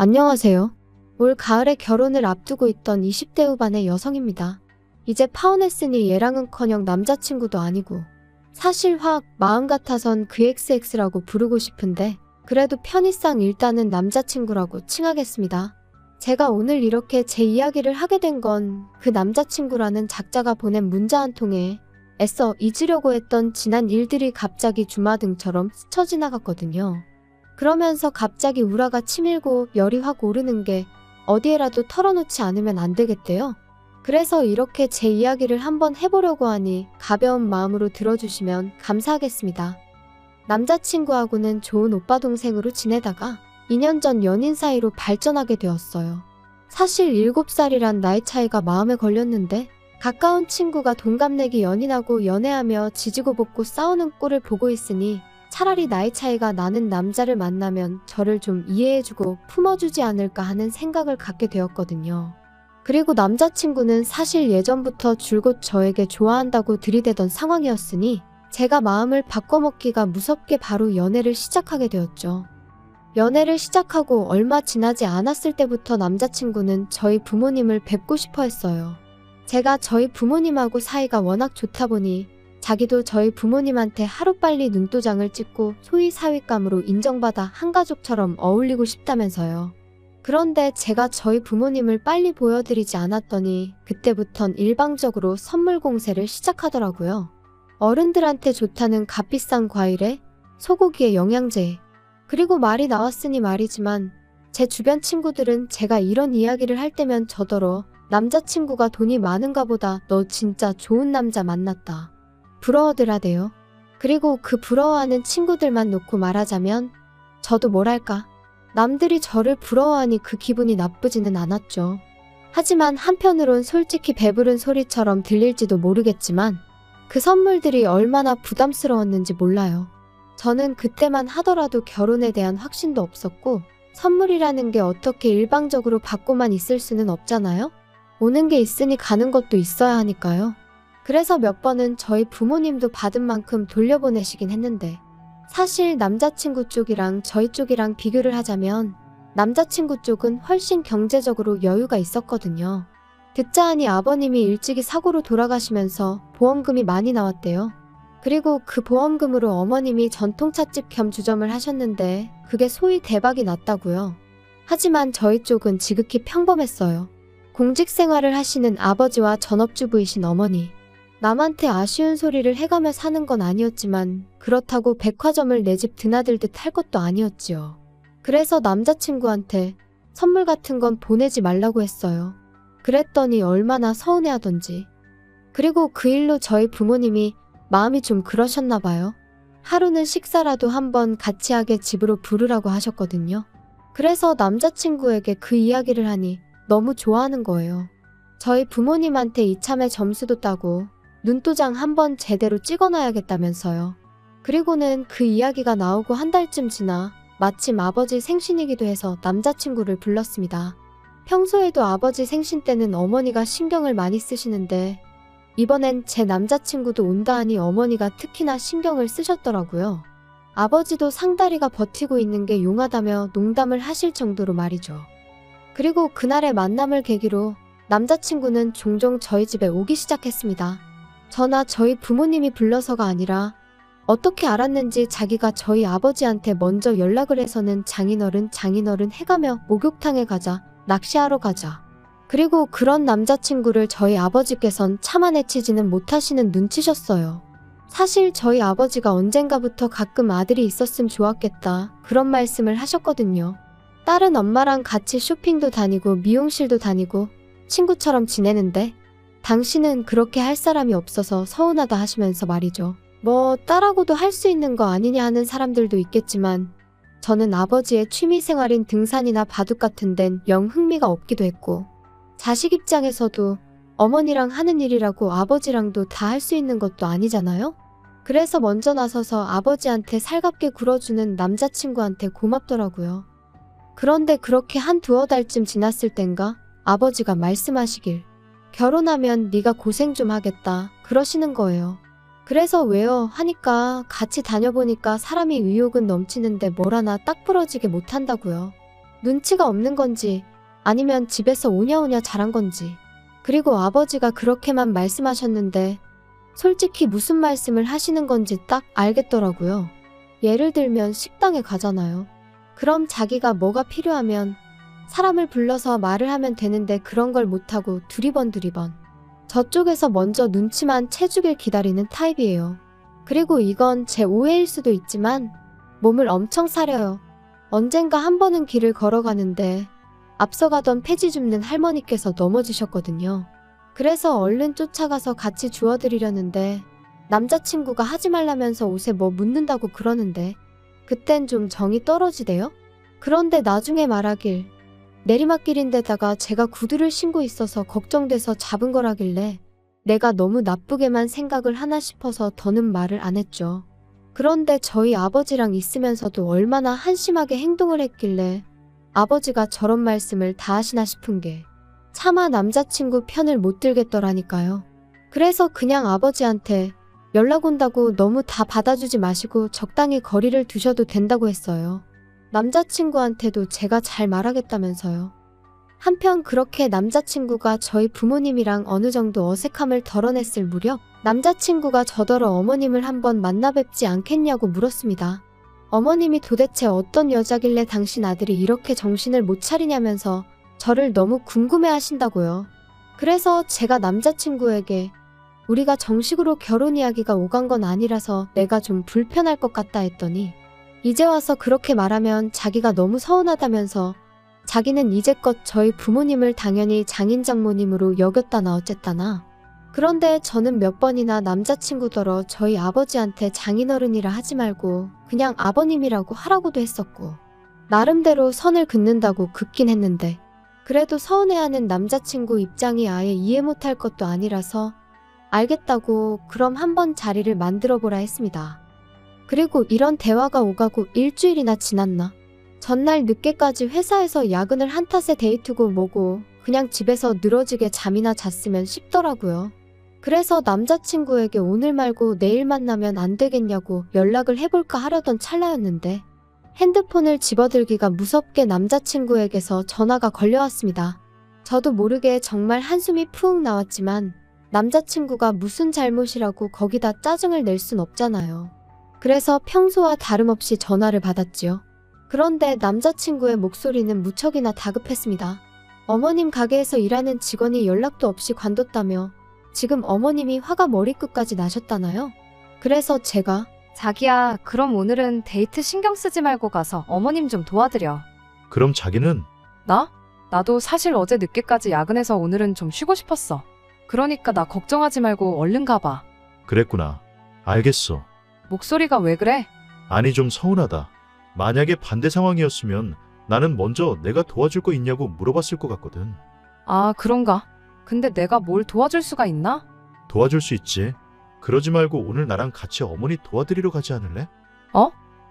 안녕하세요. 올 가을에 결혼을 앞두고 있던 20대 후반의 여성입니다. 이제 파혼했으니 얘랑은커녕 남자친구도 아니고 사실 확 마음 같아선 그 XX라고 부르고 싶은데 그래도 편의상 일단은 남자친구라고 칭하겠습니다. 제가 오늘 이렇게 제 이야기를 하게 된 건 그 남자친구라는 작자가 보낸 문자 한 통에 애써 잊으려고 했던 지난 일들이 갑자기 주마등처럼 스쳐 지나갔거든요. 그러면서 갑자기 우라가 치밀고 열이 확 오르는 게 어디에라도 털어놓지 않으면 안 되겠대요. 그래서 이렇게 제 이야기를 한번 해보려고 하니 가벼운 마음으로 들어주시면 감사하겠습니다. 남자친구하고는 좋은 오빠 동생으로 지내다가 2년 전 연인 사이로 발전하게 되었어요. 사실 7살이란 나이 차이가 마음에 걸렸는데 가까운 친구가 동갑내기 연인하고 연애하며 지지고 볶고 싸우는 꼴을 보고 있으니 차라리 나이 차이가 나는 남자를 만나면 저를 좀 이해해주고 품어주지 않을까 하는 생각을 갖게 되었거든요. 그리고 남자친구는 사실 예전부터 줄곧 저에게 좋아한다고 들이대던 상황이었으니 제가 마음을 바꿔먹기가 무섭게 바로 연애를 시작하게 되었죠. 연애를 시작하고 얼마 지나지 않았을 때부터 남자친구는 저희 부모님을 뵙고 싶어 했어요. 제가 저희 부모님하고 사이가 워낙 좋다 보니 자기도 저희 부모님한테 하루빨리 눈도장을 찍고 소위 사윗감으로 인정받아 한가족처럼 어울리고 싶다면서요. 그런데 제가 저희 부모님을 빨리 보여드리지 않았더니 그때부턴 일방적으로 선물 공세를 시작하더라고요. 어른들한테 좋다는 값비싼 과일에 소고기에 영양제에 그리고 말이 나왔으니 말이지만 제 주변 친구들은 제가 이런 이야기를 할 때면 저더러 남자친구가 돈이 많은가 보다 너 진짜 좋은 남자 만났다. 부러워들 하대요. 그리고 그 부러워하는 친구들만 놓고 말하자면 저도 뭐랄까 남들이 저를 부러워하니 그 기분이 나쁘지는 않았죠. 하지만 한편으론 솔직히 배부른 소리처럼 들릴지도 모르겠지만 그 선물들이 얼마나 부담스러웠는지 몰라요. 저는 그때만 하더라도 결혼에 대한 확신도 없었고 선물이라는 게 어떻게 일방적으로 받고만 있을 수는 없잖아요. 오는 게 있으니 가는 것도 있어야 하니까요. 그래서 몇 번은 저희 부모님도 받은 만큼 돌려보내시긴 했는데 사실 남자친구 쪽이랑 저희 쪽이랑 비교를 하자면 남자친구 쪽은 훨씬 경제적으로 여유가 있었거든요. 듣자 하니 아버님이 일찍이 사고로 돌아가시면서 보험금이 많이 나왔대요. 그리고 그 보험금으로 어머님이 전통찻집 겸 주점을 하셨는데 그게 소위 대박이 났다고요. 하지만 저희 쪽은 지극히 평범했어요. 공직 생활을 하시는 아버지와 전업주부이신 어머니. 남한테 아쉬운 소리를 해가며 사는 건 아니었지만 그렇다고 백화점을 내 집 드나들듯 할 것도 아니었지요. 그래서 남자친구한테 선물 같은 건 보내지 말라고 했어요. 그랬더니 얼마나 서운해하던지. 그리고 그 일로 저희 부모님이 마음이 좀 그러셨나 봐요. 하루는 식사라도 한번 같이 하게 집으로 부르라고 하셨거든요. 그래서 남자친구에게 그 이야기를 하니 너무 좋아하는 거예요. 저희 부모님한테 이참에 점수도 따고 눈도장 한번 제대로 찍어놔야겠다면서요. 그리고는 그 이야기가 나오고 한 달쯤 지나 마침 아버지 생신이기도 해서 남자친구를 불렀습니다. 평소에도 아버지 생신 때는 어머니가 신경을 많이 쓰시는데 이번엔 제 남자친구도 온다 하니 어머니가 특히나 신경을 쓰셨더라고요. 아버지도 상다리가 버티고 있는 게 용하다며 농담을 하실 정도로 말이죠. 그리고 그날의 만남을 계기로 남자친구는 종종 저희 집에 오기 시작했습니다. 저나 저희 부모님이 불러서가 아니라 어떻게 알았는지 자기가 저희 아버지한테 먼저 연락을 해서는 장인어른 해가며 목욕탕에 가자, 낚시하러 가자. 그리고 그런 남자친구를 저희 아버지께선 참아내치지는 못하시는 눈치셨어요. 사실 저희 아버지가 언젠가부터 가끔 아들이 있었으면 좋았겠다 그런 말씀을 하셨거든요. 딸은 엄마랑 같이 쇼핑도 다니고 미용실도 다니고 친구처럼 지내는데 당신은 그렇게 할 사람이 없어서 서운하다 하시면서 말이죠. 뭐 딸하고도 할 수 있는 거 아니냐 하는 사람들도 있겠지만 저는 아버지의 취미생활인 등산이나 바둑 같은 데는 영 흥미가 없기도 했고 자식 입장에서도 어머니랑 하는 일이라고 아버지랑도 다 할 수 있는 것도 아니잖아요? 그래서 먼저 나서서 아버지한테 살갑게 굴어주는 남자친구한테 고맙더라고요. 그런데 그렇게 한 두어 달쯤 지났을 땐가 아버지가 말씀하시길 결혼하면 네가 고생 좀 하겠다 그러시는 거예요. 그래서 왜요 하니까 같이 다녀보니까 사람이 의욕은 넘치는데 뭘 하나 딱 부러지게 못한다고요. 눈치가 없는 건지 아니면 집에서 오냐오냐 자란 건지. 그리고 아버지가 그렇게만 말씀하셨는데 솔직히 무슨 말씀을 하시는 건지 딱 알겠더라고요. 예를 들면 식당에 가잖아요. 그럼 자기가 뭐가 필요하면 사람을 불러서 말을 하면 되는데 그런 걸 못하고 두리번 저쪽에서 먼저 눈치만 채주길 기다리는 타입이에요. 그리고 이건 제 오해일 수도 있지만 몸을 엄청 사려요. 언젠가 한 번은 길을 걸어가는데 앞서가던 폐지 줍는 할머니께서 넘어지셨거든요. 그래서 얼른 쫓아가서 같이 주워드리려는데 남자친구가 하지 말라면서 옷에 뭐 묻는다고 그러는데 그땐 좀 정이 떨어지대요. 그런데 나중에 말하길 내리막길인데다가 제가 구두를 신고 있어서 걱정돼서 잡은 거라길래 내가 너무 나쁘게만 생각을 하나 싶어서 더는 말을 안 했죠. 그런데 저희 아버지랑 있으면서도 얼마나 한심하게 행동을 했길래 아버지가 저런 말씀을 다 하시나 싶은 게 차마 남자친구 편을 못 들겠더라니까요. 그래서 그냥 아버지한테 연락 온다고 너무 다 받아주지 마시고 적당히 거리를 두셔도 된다고 했어요. 남자친구한테도 제가 잘 말하겠다면서요. 한편 그렇게 남자친구가 저희 부모님이랑 어느 정도 어색함을 덜어냈을 무렵 남자친구가 저더러 어머님을 한번 만나 뵙지 않겠냐고 물었습니다. 어머님이 도대체 어떤 여자길래 당신 아들이 이렇게 정신을 못 차리냐면서 저를 너무 궁금해 하신다고요. 그래서 제가 남자친구에게 우리가 정식으로 결혼 이야기가 오간 건 아니라서 내가 좀 불편할 것 같다 했더니 이제 와서 그렇게 말하면 자기가 너무 서운하다면서 자기는 이제껏 저희 부모님을 당연히 장인 장모님으로 여겼다나 어쨌다나. 그런데 저는 몇 번이나 남자친구더러 저희 아버지한테 장인어른이라 하지 말고 그냥 아버님이라고 하라고도 했었고 나름대로 선을 긋는다고 긋긴 했는데 그래도 서운해하는 남자친구 입장이 아예 이해 못할 것도 아니라서 알겠다고 그럼 한번 자리를 만들어보라 했습니다. 그리고 이런 대화가 오가고 일주일이나 지났나? 전날 늦게까지 회사에서 야근을 한 탓에 데이트고 뭐고 그냥 집에서 늘어지게 잠이나 잤으면 싶더라고요. 그래서 남자친구에게 오늘 말고 내일 만나면 안 되겠냐고 연락을 해볼까 하려던 찰나였는데 핸드폰을 집어들기가 무섭게 남자친구에게서 전화가 걸려왔습니다. 저도 모르게 정말 한숨이 푹 나왔지만 남자친구가 무슨 잘못이라고 거기다 짜증을 낼 순 없잖아요. 그래서 평소와 다름없이 전화를 받았지요. 그런데 남자친구의 목소리는 무척이나 다급했습니다. 어머님 가게에서 일하는 직원이 연락도 없이 관뒀다며 지금 어머님이 화가 머리끝까지 나셨다나요? 그래서 제가 자기야, 그럼 오늘은 데이트 신경 쓰지 말고 가서 어머님 좀 도와드려. 그럼 자기는? 나? 나도 사실 어제 늦게까지 야근해서 오늘은 좀 쉬고 싶었어. 그러니까 나 걱정하지 말고 얼른 가봐. 그랬구나. 알겠어. 목소리가 왜 그래? 아니 좀 서운하다. 만약에 반대 상황이었으면 나는 먼저 내가 도와줄 거 있냐고 물어봤을 것 같거든. 아, 그런가? 근데 내가 뭘 도와줄 수가 있나? 도와줄 수 있지. 그러지 말고 오늘 나랑 같이 어머니 도와드리러 가지 않을래?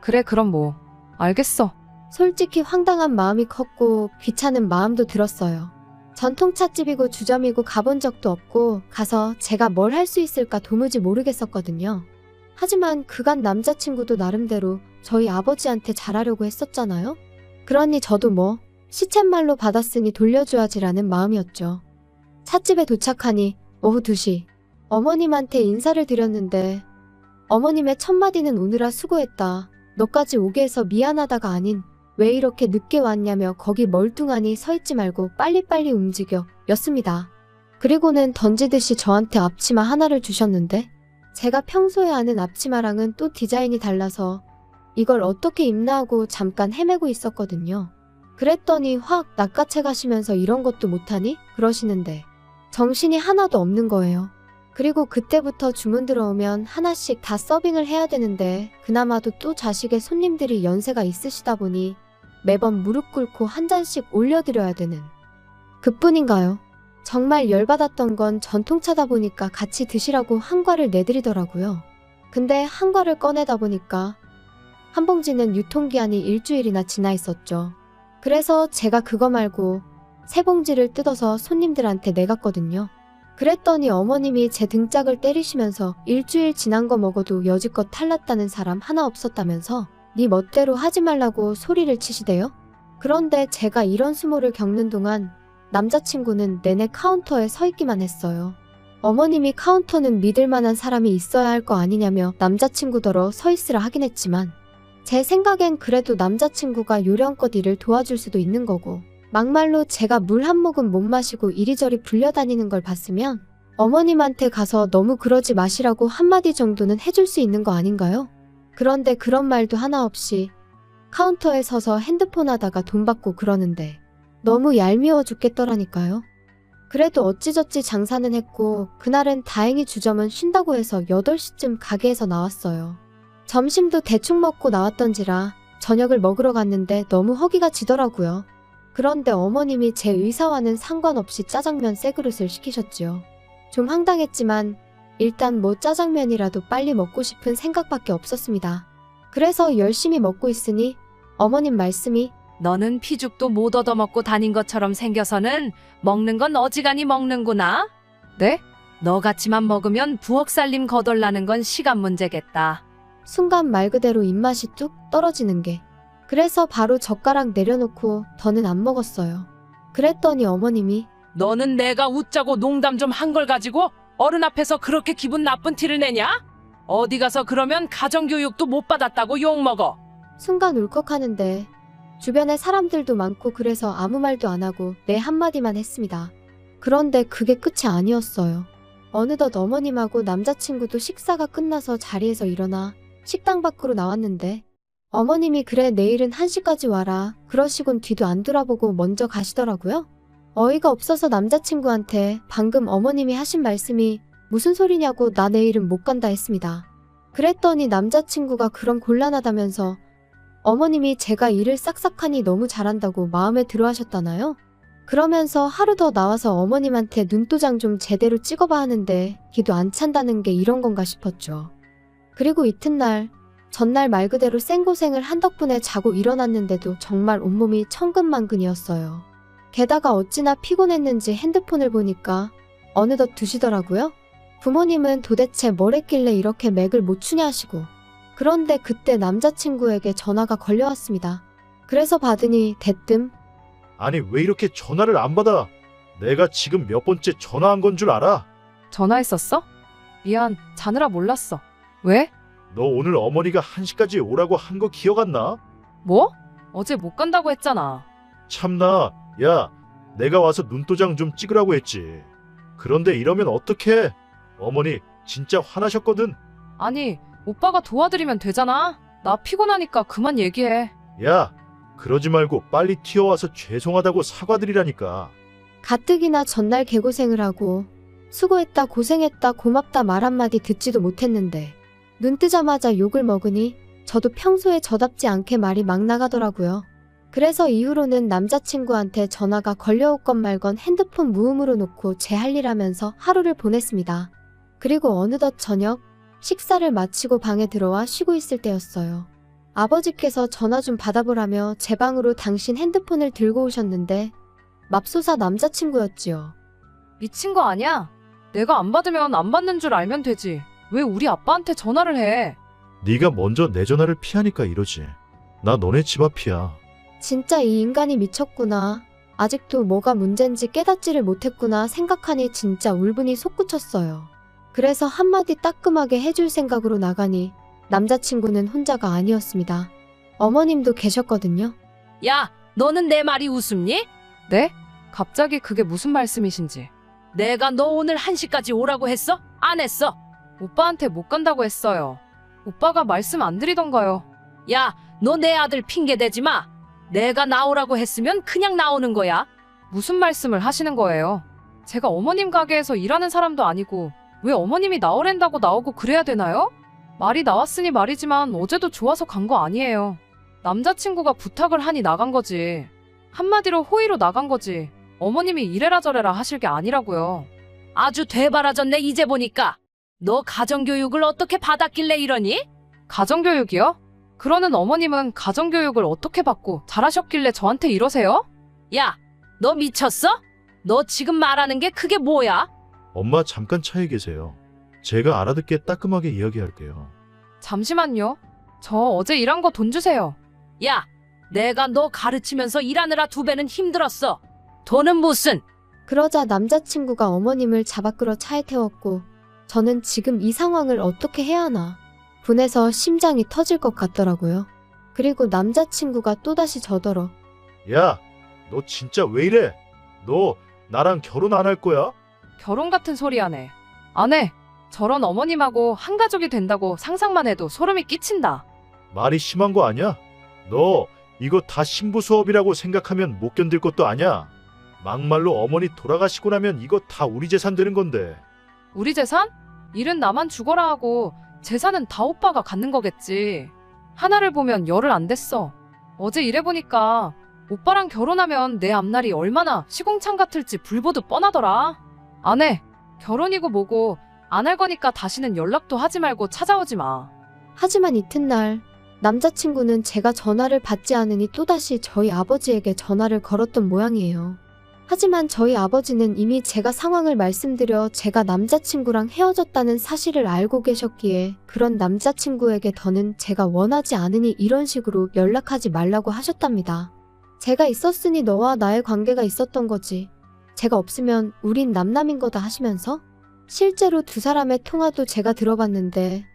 그래, 그럼 뭐. 알겠어. 솔직히 황당한 마음이 컸고 귀찮은 마음도 들었어요. 전통찻집이고 주점이고 가본 적도 없고 가서 제가 뭘 할 수 있을까 도무지 모르겠었거든요. 하지만 그간 남자친구도 나름대로 저희 아버지한테 잘하려고 했었잖아요. 그러니 저도 뭐 시쳇말로 받았으니 돌려줘야지라는 마음이었죠. 찻집에 도착하니 오후 2시 어머님한테 인사를 드렸는데 어머님의 첫마디는 오느라 수고했다. 너까지 오게 해서 미안하다가 아닌 왜 이렇게 늦게 왔냐며 거기 멀뚱하니 서있지 말고 빨리빨리 움직여 였습니다. 그리고는 던지듯이 저한테 앞치마 하나를 주셨는데 제가 평소에 아는 앞치마랑은 또 디자인이 달라서 이걸 어떻게 입나 하고 잠깐 헤매고 있었거든요. 그랬더니 확 낚아채 가시면서 이런 것도 못하니? 그러시는데 정신이 하나도 없는 거예요. 그리고 그때부터 주문 들어오면 하나씩 다 서빙을 해야 되는데 그나마도 또 자식의 손님들이 연세가 있으시다 보니 매번 무릎 꿇고 한 잔씩 올려드려야 되는 그뿐인가요? 정말 열받았던 건 전통차다 보니까 같이 드시라고 한 과를 내드리더라고요. 근데 한 과를 꺼내다 보니까 한 봉지는 유통기한이 일주일이나 지나 있었죠. 그래서 제가 그거 말고 3봉지를 뜯어서 손님들한테 내갔거든요. 그랬더니 어머님이 제 등짝을 때리시면서 일주일 지난 거 먹어도 여지껏 탈났다는 사람 하나 없었다면서 네 멋대로 하지 말라고 소리를 치시대요. 그런데 제가 이런 수모를 겪는 동안 남자친구는 내내 카운터에 서 있기만 했어요. 어머님이 카운터는 믿을 만한 사람이 있어야 할 거 아니냐며 남자친구더러 서 있으라 하긴 했지만 제 생각엔 그래도 남자친구가 요령껏 일을 도와줄 수도 있는 거고 막말로 제가 물 한 모금 못 마시고 이리저리 불려다니는 걸 봤으면 어머님한테 가서 너무 그러지 마시라고 한마디 정도는 해줄 수 있는 거 아닌가요? 그런데 그런 말도 하나 없이 카운터에 서서 핸드폰 하다가 돈 받고 그러는데 너무 얄미워 죽겠더라니까요. 그래도 어찌저찌 장사는 했고 그날은 다행히 주점은 쉰다고 해서 8시쯤 가게에서 나왔어요. 점심도 대충 먹고 나왔던지라 저녁을 먹으러 갔는데 너무 허기가 지더라고요. 그런데 어머님이 제 의사와는 상관없이 짜장면 새 그릇을 시키셨지요. 좀 황당했지만 일단 뭐 짜장면이라도 빨리 먹고 싶은 생각밖에 없었습니다. 그래서 열심히 먹고 있으니 어머님 말씀이 너는 피죽도 못 얻어먹고 다닌 것처럼 생겨서는 먹는 건 어지간히 먹는구나. 네? 너같이만 먹으면 부엌 살림 거덜나는 건 시간 문제겠다. 순간 말 그대로 입맛이 뚝 떨어지는 게 그래서 바로 젓가락 내려놓고 더는 안 먹었어요. 그랬더니 어머님이 너는 내가 웃자고 농담 좀 한 걸 가지고 어른 앞에서 그렇게 기분 나쁜 티를 내냐? 어디 가서 그러면 가정교육도 못 받았다고 욕먹어. 순간 울컥하는데 주변에 사람들도 많고 그래서 아무 말도 안 하고 네 한마디만 했습니다. 그런데 그게 끝이 아니었어요. 어느덧 어머님하고 남자친구도 식사가 끝나서 자리에서 일어나 식당 밖으로 나왔는데 어머님이 그래 내일은 1시까지 와라 그러시곤 뒤도 안 돌아보고 먼저 가시더라고요. 어이가 없어서 남자친구한테 방금 어머님이 하신 말씀이 무슨 소리냐고 나 내일은 못 간다 했습니다. 그랬더니 남자친구가 그럼 곤란하다면서 어머님이 제가 일을 싹싹하니 너무 잘한다고 마음에 들어 하셨다나요? 그러면서 하루 더 나와서 어머님한테 눈도장 좀 제대로 찍어봐 하는데 기도 안 찬다는 게 이런 건가 싶었죠. 그리고 이튿날 전날 말 그대로 생고생을 한 덕분에 자고 일어났는데도 정말 온몸이 천근만근이었어요. 게다가 어찌나 피곤했는지 핸드폰을 보니까 어느덧 2시더라고요. 부모님은 도대체 뭘 했길래 이렇게 맥을 못 추냐 하시고 그런데 그때 남자친구에게 전화가 걸려왔습니다. 그래서 받으니 대뜸 아니 왜 이렇게 전화를 안 받아? 내가 지금 몇 번째 전화한 건 줄 알아? 전화했었어? 미안, 자느라 몰랐어. 왜? 너 오늘 어머니가 1시까지 오라고 한 거 기억 안 나? 뭐? 어제 못 간다고 했잖아. 참나, 야, 내가 와서 눈도장 좀 찍으라고 했지. 그런데 이러면 어떡해? 어머니 진짜 화나셨거든. 아니, 오빠가 도와드리면 되잖아. 나 피곤하니까 그만 얘기해. 야, 그러지 말고 빨리 튀어와서 죄송하다고 사과드리라니까. 가뜩이나 전날 개고생을 하고 수고했다 고생했다 고맙다 말 한마디 듣지도 못했는데 눈 뜨자마자 욕을 먹으니 저도 평소에 저답지 않게 말이 막 나가더라고요. 그래서 이후로는 남자친구한테 전화가 걸려오건 말건 핸드폰 무음으로 놓고 제 할 일 하면서 하루를 보냈습니다. 그리고 어느덧 저녁 식사를 마치고 방에 들어와 쉬고 있을 때였어요. 아버지께서 전화 좀 받아보라며 제 방으로 당신 핸드폰을 들고 오셨는데 맙소사 남자친구였지요. 미친 거 아니야? 내가 안 받으면 안 받는 줄 알면 되지. 왜 우리 아빠한테 전화를 해? 네가 먼저 내 전화를 피하니까 이러지. 나 너네 집 앞이야. 진짜 이 인간이 미쳤구나. 아직도 뭐가 문제인지 깨닫지를 못했구나 생각하니 진짜 울분이 솟구쳤어요. 그래서 한마디 따끔하게 해줄 생각으로 나가니 남자친구는 혼자가 아니었습니다. 어머님도 계셨거든요. 야, 너는 내 말이 웃음니? 네? 갑자기 그게 무슨 말씀이신지. 내가 너 오늘 1시까지 오라고 했어? 안 했어? 오빠한테 못 간다고 했어요. 오빠가 말씀 안 드리던가요. 야, 너 내 아들 핑계 대지 마. 내가 나오라고 했으면 그냥 나오는 거야. 무슨 말씀을 하시는 거예요? 제가 어머님 가게에서 일하는 사람도 아니고 왜 어머님이 나오랜다고 나오고 그래야 되나요? 말이 나왔으니 말이지만 어제도 좋아서 간 거 아니에요. 남자친구가 부탁을 하니 나간 거지. 한마디로 호의로 나간 거지. 어머님이 이래라 저래라 하실 게 아니라고요. 아주 되바라졌네 이제 보니까. 너 가정교육을 어떻게 받았길래 이러니? 가정교육이요? 그러는 어머님은 가정교육을 어떻게 받고 잘하셨길래 저한테 이러세요? 야, 너 미쳤어? 너 지금 말하는 게 그게 뭐야? 엄마 잠깐 차에 계세요. 제가 알아듣게 따끔하게 이야기할게요. 잠시만요. 저 어제 일한 거 돈 주세요. 야, 내가 너 가르치면서 일하느라 2배는 힘들었어. 돈은 무슨? 그러자 남자친구가 어머님을 잡아 끌어 차에 태웠고 저는 지금 이 상황을 어떻게 해야 하나 분해서 심장이 터질 것 같더라고요. 그리고 남자친구가 또다시 저더러 야, 너 진짜 왜 이래? 너 나랑 결혼 안 할 거야? 결혼 같은 소리 하네. 안 해. 저런 어머님하고 한 가족이 된다고 상상만 해도 소름이 끼친다. 말이 심한 거 아니야? 너 이거 다 신부 수업이라고 생각하면 못 견딜 것도 아니야. 막말로 어머니 돌아가시고 나면 이거 다 우리 재산 되는 건데. 우리 재산? 일은 나만 죽어라 하고 재산은 다 오빠가 갖는 거겠지. 하나를 보면 열을 안 댔어. 어제 일해보니까 오빠랑 결혼하면 내 앞날이 얼마나 시궁창 같을지 불보듯 뻔하더라. 안 해. 결혼이고 뭐고 안 할 거니까 다시는 연락도 하지 말고 찾아오지 마. 하지만 이튿날 남자친구는 제가 전화를 받지 않으니 또다시 저희 아버지에게 전화를 걸었던 모양이에요. 하지만 저희 아버지는 이미 제가 상황을 말씀드려 제가 남자친구랑 헤어졌다는 사실을 알고 계셨기에 그런 남자친구에게 더는 제가 원하지 않으니 이런 식으로 연락하지 말라고 하셨답니다. 제가 있었으니 너와 나의 관계가 있었던 거지. 제가 없으면 우린 남남인 거다 하시면서 실제로 두 사람의 통화도 제가 들어봤는데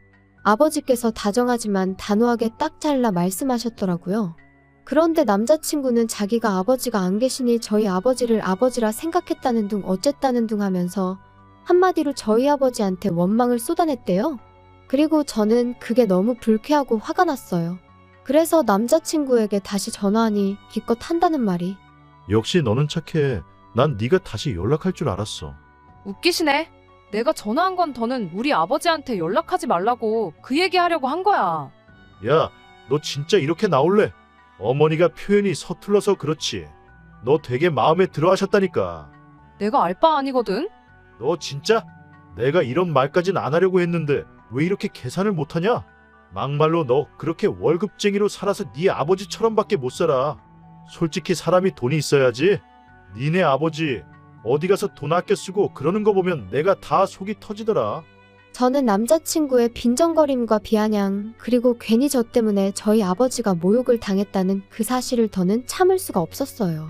아버지께서 다정하지만 단호하게 딱 잘라 말씀하셨더라고요. 그런데 남자친구는 자기가 아버지가 안 계시니 저희 아버지를 아버지라 생각했다는 둥 어쨌다는 둥 하면서 한마디로 저희 아버지한테 원망을 쏟아냈대요. 그리고 저는 그게 너무 불쾌하고 화가 났어요. 그래서 남자친구에게 다시 전화하니 기껏 한다는 말이 역시 너는 착해. 난 네가 다시 연락할 줄 알았어. 웃기시네. 내가 전화한 건 더는 우리 아버지한테 연락하지 말라고 그 얘기하려고 한 거야. 야, 너 진짜 이렇게 나올래? 어머니가 표현이 서툴러서 그렇지. 너 되게 마음에 들어 하셨다니까. 내가 알 바 아니거든. 너 진짜? 내가 이런 말까진 안 하려고 했는데 왜 이렇게 계산을 못하냐? 막말로 너 그렇게 월급쟁이로 살아서 네 아버지처럼밖에 못 살아. 솔직히 사람이 돈이 있어야지. 니네 아버지 어디 가서 돈 아껴 쓰고 그러는 거 보면 내가 다 속이 터지더라. 저는 남자친구의 빈정거림과 비아냥 그리고 괜히 저 때문에 저희 아버지가 모욕을 당했다는 그 사실을 더는 참을 수가 없었어요.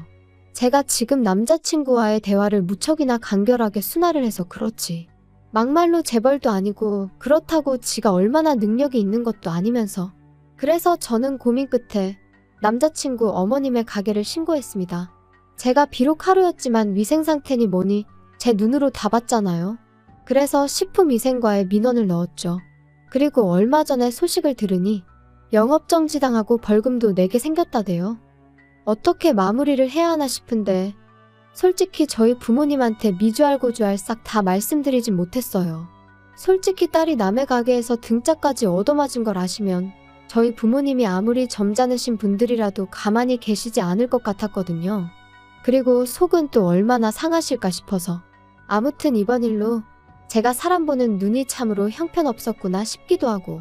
제가 지금 남자친구와의 대화를 무척이나 간결하게 순화를 해서 그렇지. 막말로 재벌도 아니고 그렇다고 지가 얼마나 능력이 있는 것도 아니면서. 그래서 저는 고민 끝에 남자친구 어머님의 가게를 신고했습니다. 제가 비록 하루였지만 위생 상태니 뭐니 제 눈으로 다 봤잖아요. 그래서 식품위생과에 민원을 넣었죠. 그리고 얼마 전에 소식을 들으니 영업정지당하고 벌금도 내게 생겼다대요. 어떻게 마무리를 해야 하나 싶은데 솔직히 저희 부모님한테 미주알고주알 싹 다 말씀드리진 못했어요. 솔직히 딸이 남의 가게에서 등짝까지 얻어맞은 걸 아시면 저희 부모님이 아무리 점잖으신 분들이라도 가만히 계시지 않을 것 같았거든요. 그리고 속은 또 얼마나 상하실까 싶어서. 아무튼 이번 일로 제가 사람 보는 눈이 참으로 형편없었구나 싶기도 하고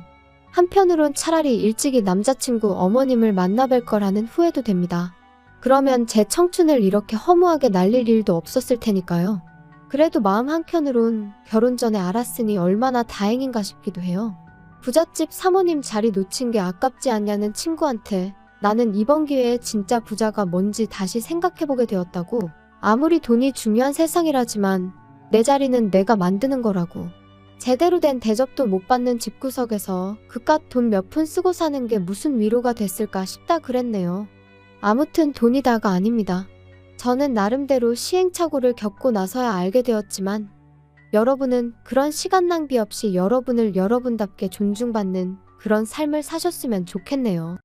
한편으론 차라리 일찍이 남자친구 어머님을 만나뵐 거라는 후회도 됩니다. 그러면 제 청춘을 이렇게 허무하게 날릴 일도 없었을 테니까요. 그래도 마음 한켠으론 결혼 전에 알았으니 얼마나 다행인가 싶기도 해요. 부잣집 사모님 자리 놓친 게 아깝지 않냐는 친구한테 나는 이번 기회에 진짜 부자가 뭔지 다시 생각해보게 되었다고. 아무리 돈이 중요한 세상이라지만 내 자리는 내가 만드는 거라고. 제대로 된 대접도 못 받는 집구석에서 그깟 돈 몇 푼 쓰고 사는 게 무슨 위로가 됐을까 싶다 그랬네요. 아무튼 돈이 다가 아닙니다. 저는 나름대로 시행착오를 겪고 나서야 알게 되었지만 여러분은 그런 시간 낭비 없이 여러분을 여러분답게 존중받는 그런 삶을 사셨으면 좋겠네요.